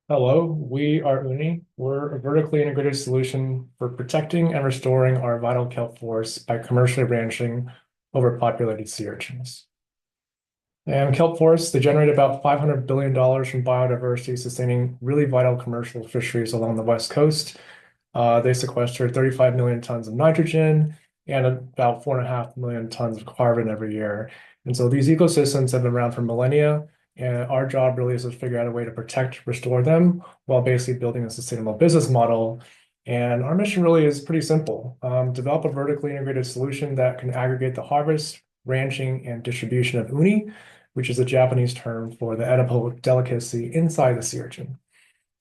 Hello, we are OoNee. We're a vertically integrated solution for protecting and restoring our vital kelp forests by commercially ranching overpopulated sea urchins. And kelp forests, they generate about $500 billion from biodiversity, sustaining really vital commercial fisheries along the West Coast. They sequester 35 million tons of nitrogen and about 4.5 million tons of carbon every year. And so these ecosystems have been around for millennia, and our job really is to figure out a way to protect, restore them while basically building a sustainable business model. And our mission really is pretty simple. Develop a vertically integrated solution that can aggregate the harvest, ranching, and distribution of OoNee, which is a Japanese term for the edible delicacy inside the sea urchin.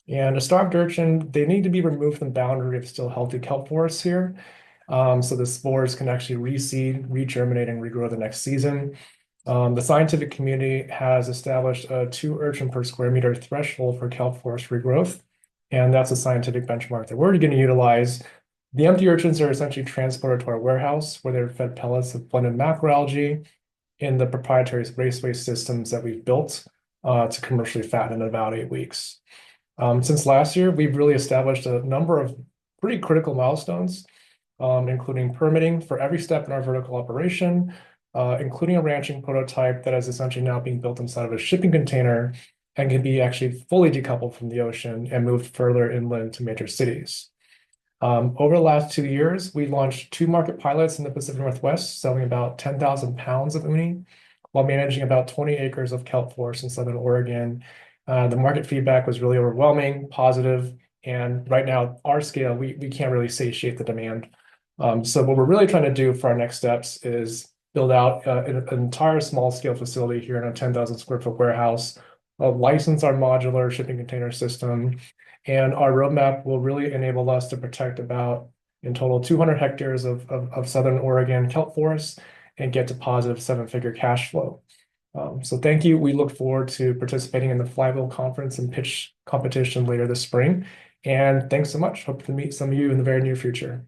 And a starved urchin, they need to be removed from the boundary of still healthy kelp forests here. So the spores can actually reseed, regerminate, and regrow the next season. The scientific community has established a 2 urchin per square meter threshold for kelp forest regrowth. And that's a scientific benchmark that we're going to utilize. The empty urchins are essentially transported to our warehouse where they're fed pellets of blended macroalgae in the proprietary raceway systems that we've built to commercially fatten in about 8 weeks. Since last year, we've really established a number of pretty critical milestones, including permitting for every step in our vertical operation, including a ranching prototype that is essentially now being built inside of a shipping container and can be actually fully decoupled from the ocean and moved further inland to major cities. Over the last 2 years, we launched 2 market pilots in the Pacific Northwest, selling about 10,000 pounds of OoNee, while managing about 20 acres of kelp forest in Southern Oregon. The market feedback was really overwhelming, positive, and right now, our scale, we can't really satiate the demand. So what we're really trying to do for our next steps is build out an entire small-scale facility here in a 10,000 square foot warehouse, license our modular shipping container system, and our roadmap will really enable us to protect about, in total, 200 hectares of Southern Oregon kelp forests and get to positive 7-figure cash flow. So thank you. We look forward to participating in the Flywheel Conference and pitch competition later this spring. And thanks so much. Hope to meet some of you in the very near future.